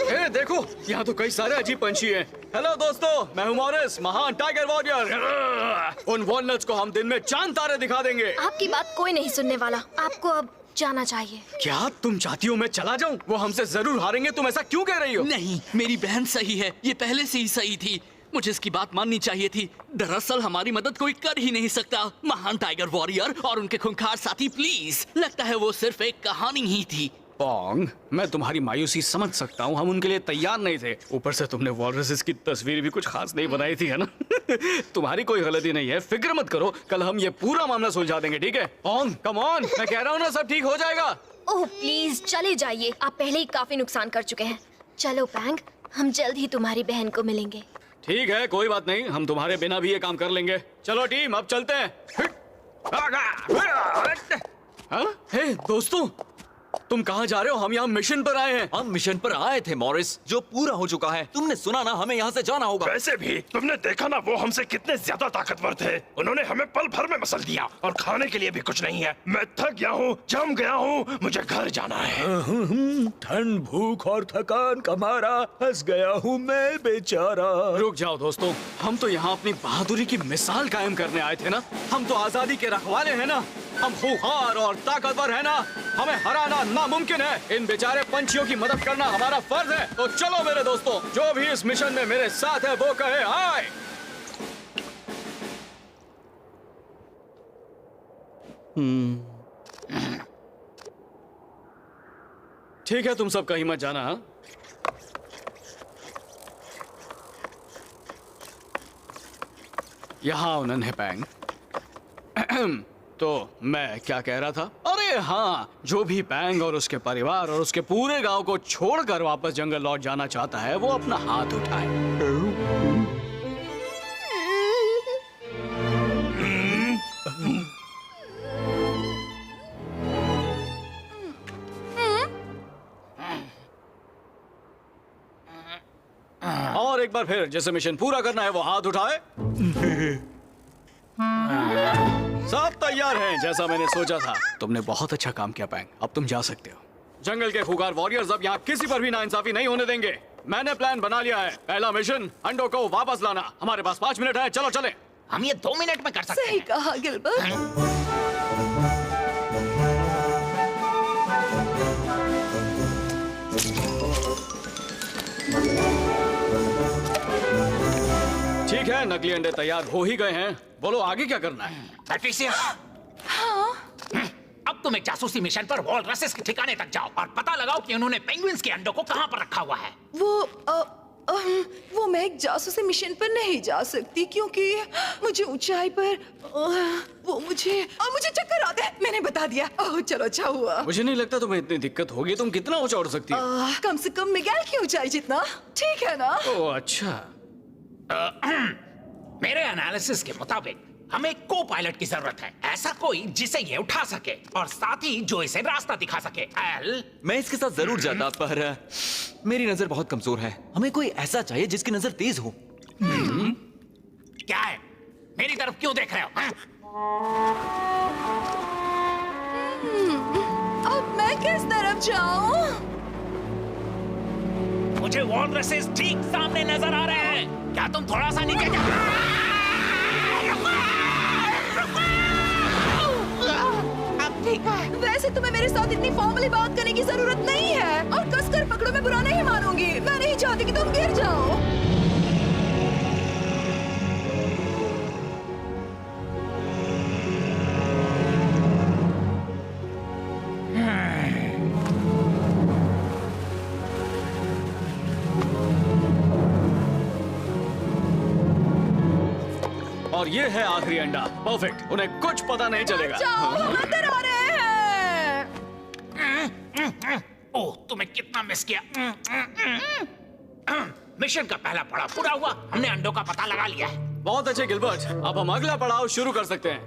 ए देखो, यहाँ तो कई सारे अजीब पंछी हैं। हेलो दोस्तों, मैं हूँ मॉरिस, महान टाइगर वॉरियर। उन वॉलनट्स को हम दिन में चांद तारे दिखा देंगे। आपकी बात कोई नहीं सुनने वाला। आपको अब जाना चाहिए। क्या तुम चाहती हो मैं चला जाऊँ? वो हमसे जरूर हारेंगे। तुम ऐसा क्यों कह रही हो? नहीं, मेरी बहन सही है। ये पहले से ही सही थी। मुझे इसकी बात माननी चाहिए थी। दरअसल हमारी मदद कोई कर ही नहीं सकता। महान टाइगर वॉरियर और उनके खूंखार साथी, प्लीज। लगता है वो सिर्फ एक कहानी ही थी। पोंग, मैं तुम्हारी मायूसी समझ सकता हूँ। हम उनके लिए तैयार नहीं थे। ऊपर से तुमने वॉलरसेस की तस्वीर भी कुछ खास नहीं बनाई थी, है ना? तुम्हारी कोई गलती नहीं है, फिक्र मत करो। कल हम ये पूरा मामला सुलझा देंगे, ठीक है? पोंग, कम ऑन, मैं कह रहा हूँ ना, सब ठीक हो जाएगा। ओह प्लीज चले जाइए, आप पहले ही काफी नुकसान कर चुके हैं। चलो पैंग, हम जल्द ही तुम्हारी बहन को मिलेंगे। ठीक है, कोई बात नहीं, हम तुम्हारे बिना भी ये काम कर लेंगे। चलो टीम, अब चलते हैं। हाँ? हे दोस्तों, तुम कहाँ जा रहे हो? हम यहाँ मिशन पर आए हैं। हम मिशन पर आए थे मॉरिस, जो पूरा हो चुका है। तुमने सुना ना, हमें यहाँ से जाना होगा। वैसे भी तुमने देखा ना वो हमसे कितने ज्यादा ताकतवर थे। उन्होंने हमें पल भर में मसल दिया, और खाने के लिए भी कुछ नहीं है। मैं थक गया हूँ, जम गया हूँ, मुझे घर जाना है। ठंड, भूख और थकान का मारा फंस गया हूँ मैं बेचारा। रुक जाओ दोस्तों, हम तो यहाँ अपनी बहादुरी की मिसाल कायम करने आए थे ना। हम तो आजादी के रखवाले हैं ना। हम खूंखार और ताकतवर हैं ना। हमें हराना नामुमकिन है। इन बेचारे पंछियों की मदद करना हमारा फर्ज है। तो चलो मेरे दोस्तों, जो भी इस मिशन में मेरे साथ है वो कहे हाय। ठीक है, तुम सब कहीं मत जाना। हाँ? यहाँ उन्होंने पैंग। तो मैं क्या कह रहा था? अरे हाँ, जो भी पैंग और उसके परिवार और उसके पूरे गांव को छोड़कर वापस जंगल लौट जाना चाहता है, वो अपना हाथ उठाए। और एक बार फिर, जैसे मिशन पूरा करना है वो हाथ उठाए। सब तैयार हैं, जैसा मैंने सोचा था। तुमने बहुत अच्छा काम किया पैंग, अब तुम जा सकते हो। जंगल के खूंखार वॉरियर्स अब यहाँ किसी पर भी नाइंसाफी नहीं होने देंगे। मैंने प्लान बना लिया है। पहला मिशन, अंडों को वापस लाना। हमारे पास 5 मिनट है, चलो चले। हम ये 2 मिनट में कर सकते सही हैं। कहा गिलबर्ट। हैं, नकली अंडे तैयार हो ही गए हैं। बोलो आगे क्या करना है? पैट्रिसिया, अब तुम एक जासूसी मिशन पर वॉलरसेस के ठिकाने तक जाओ और पता लगाओ कि उन्होंने पेंगुइन्स के अंडों को कहां पर रखा हुआ है। वो मैं एक जासूसी मिशन पर नहीं जा सकती क्योंकि मुझे ऊंचाई पर मुझे चक्कर आते हैं। मैंने बता दिया। ओह चलो अच्छा हुआ। मुझे नहीं लगता तुम्हें इतनी दिक्कत होगी। तुम कितना ऊंचा उड़ सकती हो? कम से कम मिगेल की ऊंचाई जितना। ठीक है ना? ओह अच्छा। मेरे एनालिसिस के मुताबिक हमें को पायलट की जरूरत है, ऐसा कोई जिसे ये उठा सके और साथ ही जो इसे रास्ता दिखा सके। एल, मैं इसके साथ जरूर जाता, पर मेरी नजर बहुत कमजोर है। हमें कोई ऐसा चाहिए जिसकी नजर तेज हो। क्या है? मेरी तरफ क्यों देख रहे हो? अब मैं किस तरफ जाऊं? मुझे वॉलरसेस ठीक सामने नजर आ रहे हैं। क्या तुम थोड़ा सा नीचे वैसे तुम्हें मेरे साथ इतनी फॉर्मली बात करने की जरूरत नहीं है और कसकर पकड़ो, मैं बुरा नहीं मानूंगी। मैं नहीं चाहती कि तुम गिर जाओ। और ये है आखिरी अंडा। परफेक्ट, उन्हें कुछ पता नहीं चलेगा। हम अंदर आ रहे हैं। ओह, तुम्हें कितना मिस किया। मिशन का पहला पड़ाव पूरा हुआ। हमने अंडों का पता लगा लिया है। बहुत अच्छे गिलबर्ट, अब हम अगला पड़ाव शुरू कर सकते हैं।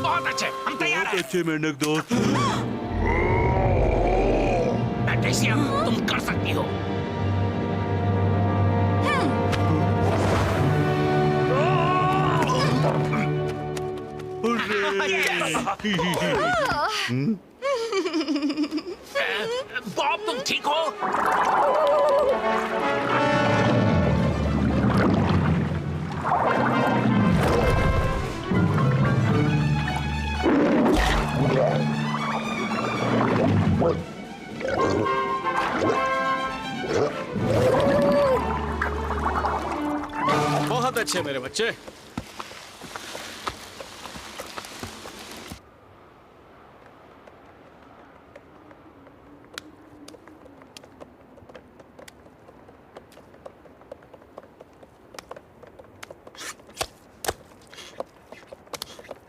बहुत अच्छे, हम तैयार हैं। अच्छे मेंढक दोस्त। पैट्रिसिया, तुम कर सकती हो। बॉब, तुम ठीक हो? बहुत अच्छे मेरे बच्चे।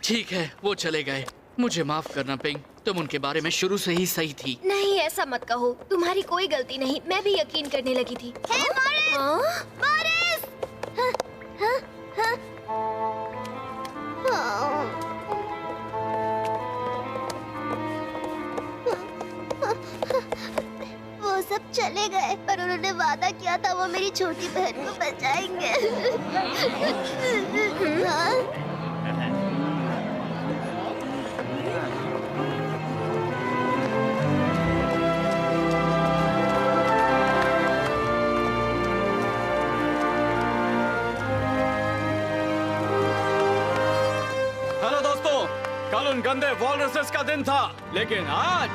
ठीक है, वो चले गए। मुझे माफ करना पिंग, तुम उनके बारे में शुरू से ही सही थी। नहीं, ऐसा मत कहो। तुम्हारी कोई गलती नहीं। मैं भी यकीन करने लगी थी। हे मॉरिस! हाँ? मॉरिस! हाँ, हाँ, हाँ। वो सब चले गए, पर उन्होंने वादा किया था वो मेरी छोटी बहन को बचाएंगे। हाँ? उन गंदे वॉलरसेस का दिन था, लेकिन आज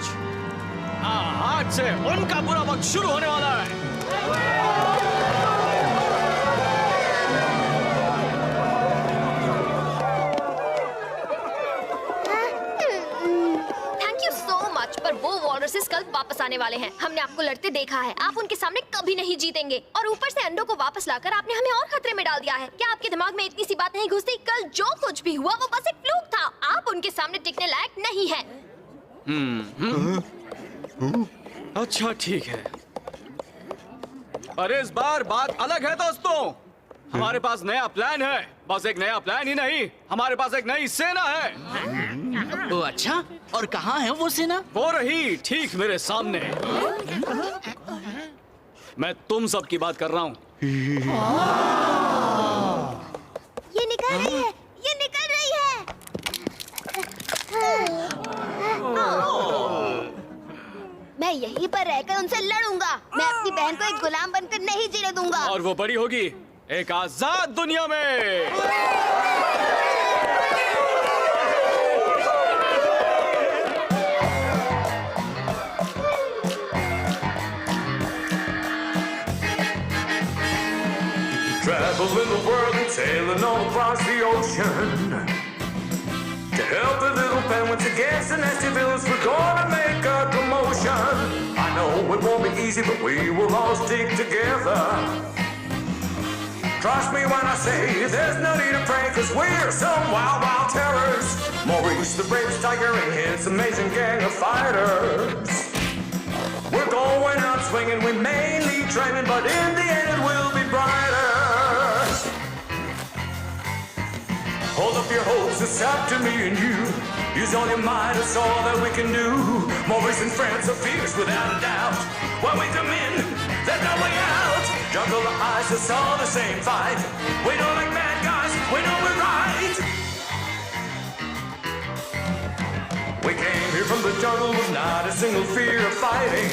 से उनका बुरा वक्त शुरू होने वाला है। थैंक यू सो मच, पर वो वॉलरसेस कल वापस आने वाले हैं। हमने आपको लड़ते देखा है, आप उनके सामने कभी नहीं जीतेंगे। और ऊपर से अंडों को वापस लाकर आपने हमें और खतरे में डाल दिया है। क्या आपके दिमाग में इतनी सी बात नहीं घुसती? कल जो कुछ भी हुआ वो बस एक फ्लूक था। आप उनके सामने टिकने लायक नहीं है। अच्छा ठीक है, पर इस बार बात अलग है दोस्तों। हमारे पास नया प्लान है। बस एक नया प्लान ही नहीं, हमारे पास एक नई सेना है। ओ अच्छा, और कहाँ है वो सेना? वो रही ठीक मेरे सामने। मैं तुम सब की बात कर रहा हूँ। ये निकल रही है, ये निकल रही है। मैं यहीं पर रहकर उनसे लड़ूंगा। मैं अपनी बहन को एक गुलाम बनकर नहीं जीने दूंगा। और वो बड़ी होगी एक आजाद दुनिया में। Traveling the world and sailing all across the ocean to help the little penguins against the nasty villains. We're gonna make a commotion. I know it won't be easy, but we will all stick together. Trust me when I say there's no need to pray, 'cause we're some wild, wild terrors. Maurice the bravest tiger and his amazing gang of fighters. We're going out swinging, we may need training, but in the end it will be brighter. Hold up your hopes, it's up to me and you. Use all your might, it's all that we can do. Maurice and friends are fierce without a doubt. When we come in, there's no way out. Jungle or ice, it's all the same fight. We don't like bad guys, we know we're right. We came here from the jungle with not a single fear of fighting.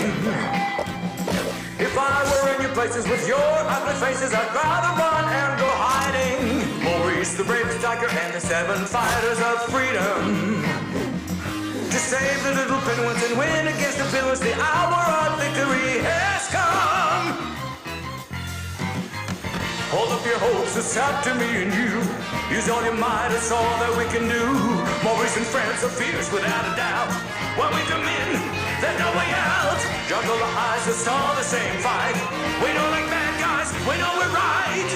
If I were in your places with your ugly faces, I'd rather run and go hiding. Maurice the bravest tiger and the 7 fighters of freedom. To save the little penguins and win against the villains, the hour of victory has come. Hold up your hopes, it's up to me and you. Use all your might, it's all that we can do. Maurice and friends are fierce without a doubt. When we come in, there's no way out. Jungle or ice, it's all the same fight. We don't like bad guys, we know we're right.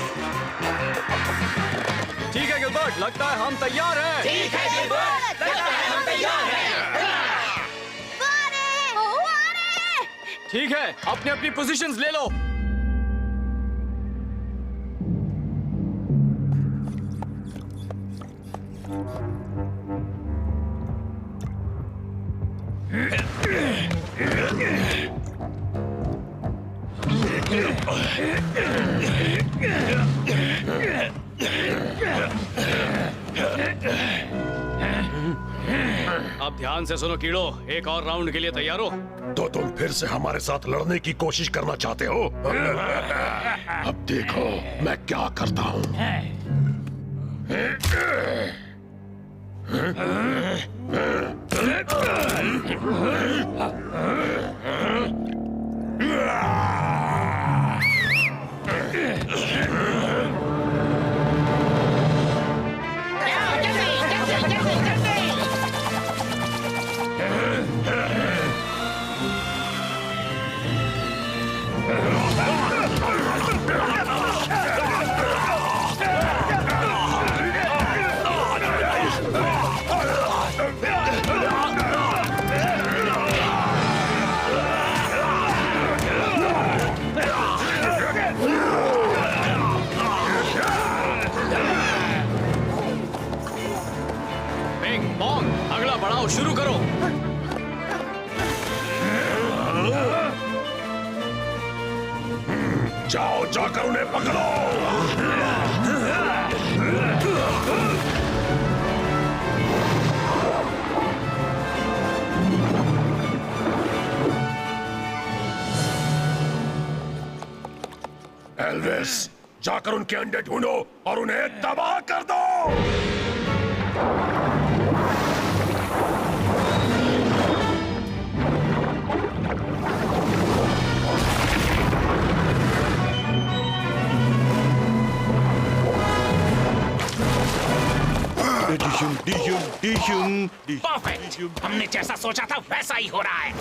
ठीक है Gilbert, लगता है हम तैयार हैं। ठीक है Gilbert, लगता है हम तैयार हैं। ठीक है, अपनी अपनी पोजीशंस ले लो। अब ध्यान से सुनो कीड़ो, एक और राउंड के लिए तैयार हो? तो तुम फिर से हमारे साथ लड़ने की कोशिश करना चाहते हो? अब देखो मैं क्या करता हूँ। पिंग पोंग, अगला बढ़ाओ, शुरू करो। जाओ जाकर उन्हें पकड़ो। एल्विस, जाकर उनके अंडे ढूंढो और उन्हें तबाह कर दो। परफेक्ट, हमने जैसा सोचा था वैसा ही हो रहा है।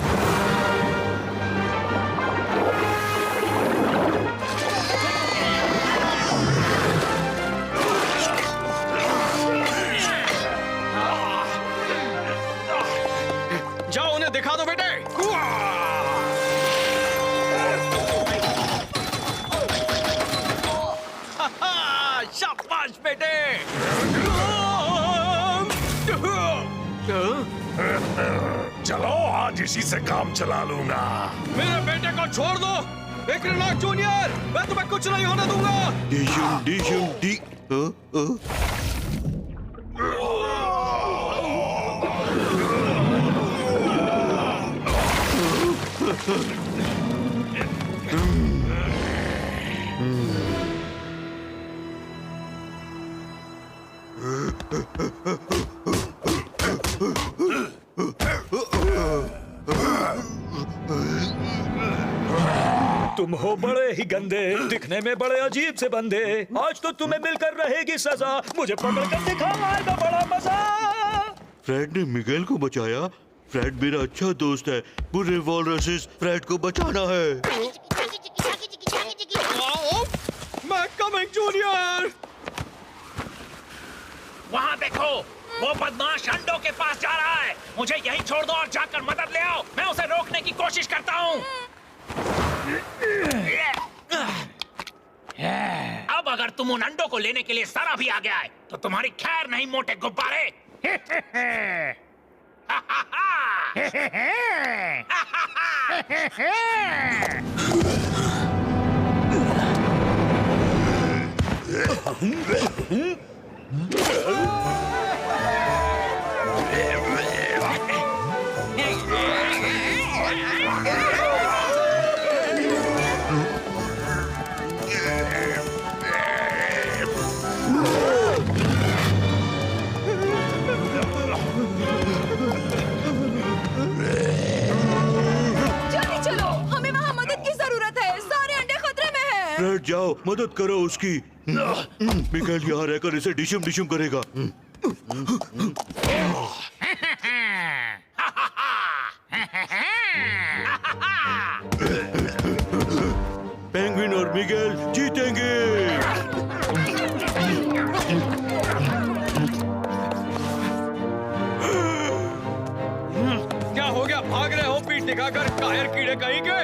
जाओ उन्हें दिखा दो बेटे। शाबाश बेटे। चलो आज इसी से काम चला लूंगा। मेरे बेटे को छोड़ दो विक्रनाथ जूनियर, मैं तुम्हें कुछ नहीं होने दूंगा। तुम हो बड़े ही गंदे, दिखने में बड़े अजीब से बंदे। आज तो तुम्हें मिलकर रहेगी सजा, मुझे पकड़कर दिखाएगा बड़ा मजा। फ्रेड ने मिगेल को बचाया। फ्रेड मेरा अच्छा दोस्त है। बुरे वॉलरसेस फ्रेड को बचाना है। मैं कमिंग जूनियर। वहाँ देखो, वो बदमाश अंडों के पास जा रहा है। मुझे यहीं छोड़ दो और जाकर मदद ले आओ। मैं उसे रोकने की कोशिश करता हूँ। अब अगर तुम उन अंडों को लेने के लिए सारा भी आ गया है, तो तुम्हारी खैर नहीं मोटे गुब्बारे। जल्दी चलो, हमें वहाँ मदद की जरूरत है। सारे अंडे खतरे में हैं। फ्रेड जाओ मदद करो उसकी। मिगेल यहाँ रहकर इसे डिशम डिशम करेगा। पेंगुइन और मिगेल जीतेंगे। क्या हो गया, भाग रहे हो पीठ दिखाकर, कायर कीड़े कहीं के।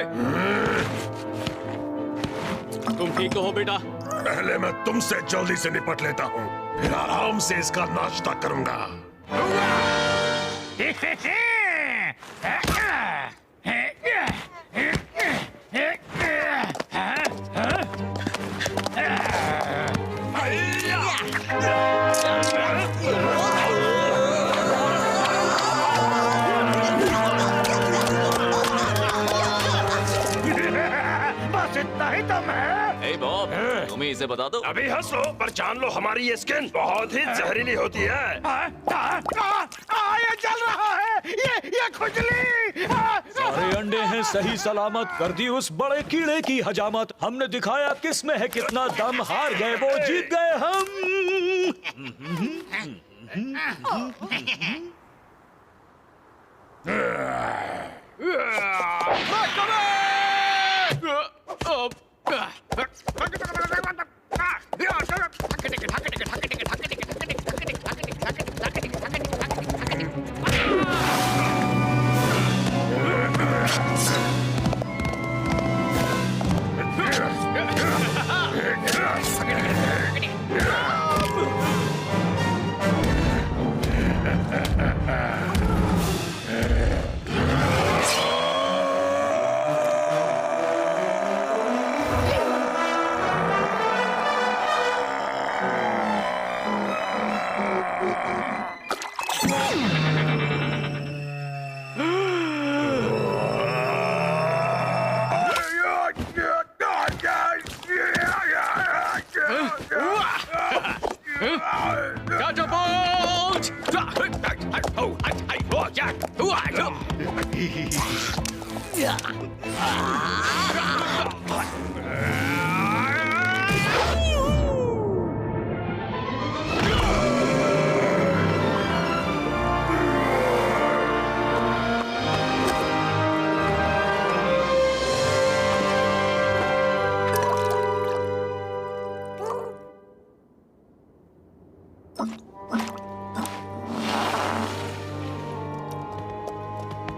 तुम ठीक तो हो बेटा? पहले मैं तुमसे जल्दी से निपट लेता हूँ, फिर आराम से इसका नाश्ता करूंगा। बस इतना ही दम है। ए बॉब, तुम्हें इसे बता दो। अभी हंस लो पर जान लो हमारी ये स्किन बहुत ही जहरीली होती है। ये जल रहा है, ये खुजली। सारे अंडे हैं सही सलामत, कर दी उस बड़े कीड़े की हजामत। हमने दिखाया किसमें है कितना दम, हार गए वो जीत गए हम।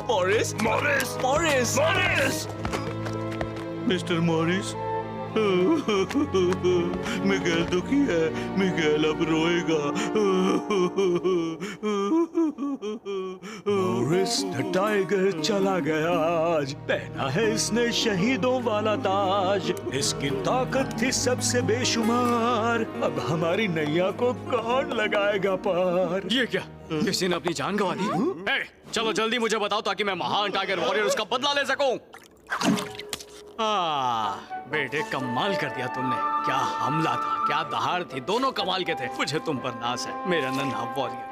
Morris Morris Morris Morris mister Morris, Miguel दुखी है। मिगेल अब रोएगा। मॉरिस द टाइगर चला गया आज, पहना है इसने शहीदों वाला ताज। इसकी ताकत थी सबसे बेशुमार, अब हमारी नैया को कौन लगाएगा पार। ये क्या, किसी ने अपनी जान गंवा दी? ए, चलो जल्दी मुझे बताओ ताकि मैं महान टाइगर वॉरियर उसका बदला ले सकूं। बेटे कमाल कर दिया तुमने। क्या हमला था, क्या दहाड़ थी, दोनों कमाल के थे। मुझे तुम पर नाज है मेरा नन्हा वॉरियर।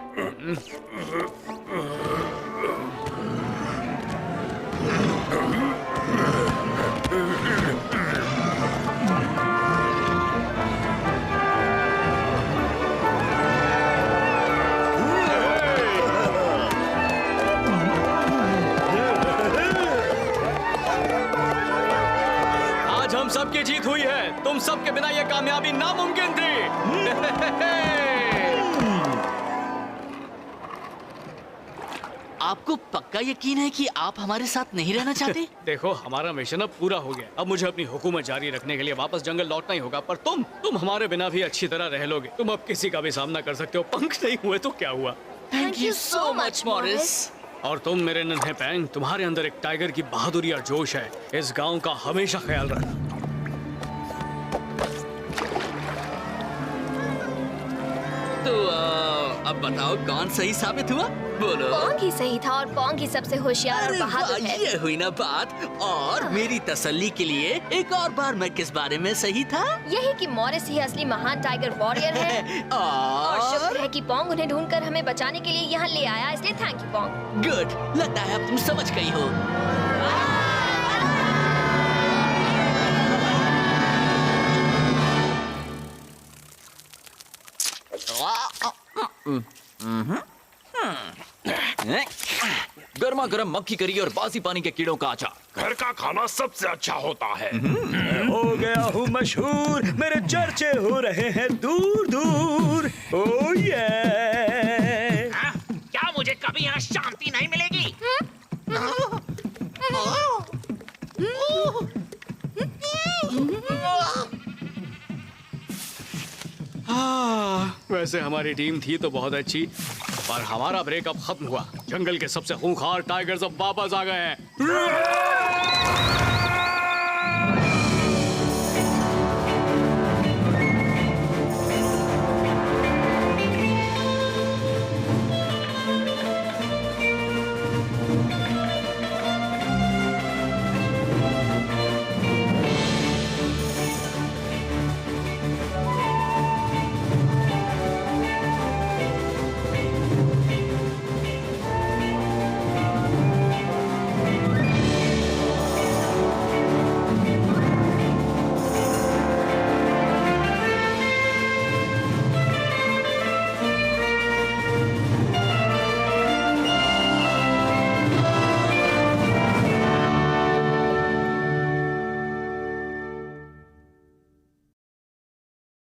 आज हम सबकी जीत हुई है। तुम सबके बिना ये कामयाबी नामुमकिन थी। आपको पक्का यकीन है कि आप हमारे साथ नहीं रहना चाहते? देखो हमारा मिशन अब पूरा हो गया। अब मुझे अपनी हुकूमत जारी रखने के लिए वापस जंगल लौटना ही होगा। पर तुम हमारे बिना भी अच्छी तरह रह लोगे। तुम अब किसी का भी सामना कर सकते हो। पंख नहीं हुए तो क्या हुआ। Thank you so much Morris. और तुम मेरे नन्हे पैंग, तुम्हारे अंदर एक टाइगर की बहादुरी और जोश है। इस गांव का हमेशा ख्याल रखना। तो अब बताओ कौन सही साबित हुआ? बोलो। पोंग ही सही था और पोंग ही सबसे होशियार और अरे बहादुर वाह, है। ये हुई ना बात। और मेरी तसल्ली के लिए एक और बार मैं किस बारे में सही था? यही कि मॉरिस ही असली महान टाइगर वॉरियर है। और शुक्र है कि पोंग उन्हें ढूंढकर हमें बचाने के लिए यहाँ ले आया, इसलिए थैंक यू पोंग। गुड, लगता है अब तुम समझ गई हो। गर्मा गर्म मक्खी करी और बासी पानी के कीड़ों का अचार। घर का खाना सबसे अच्छा होता है। हो गया हूँ मशहूर, मेरे चर्चे हो रहे हैं दूर दूर। ओ ये क्या मुझे कभी यहाँ शांति नहीं मिलेगी? वैसे हमारी टीम थी तो बहुत अच्छी, पर हमारा ब्रेकअप खत्म हुआ। जंगल के सबसे खूंखार टाइगर्स अब वापस आ गए हैं।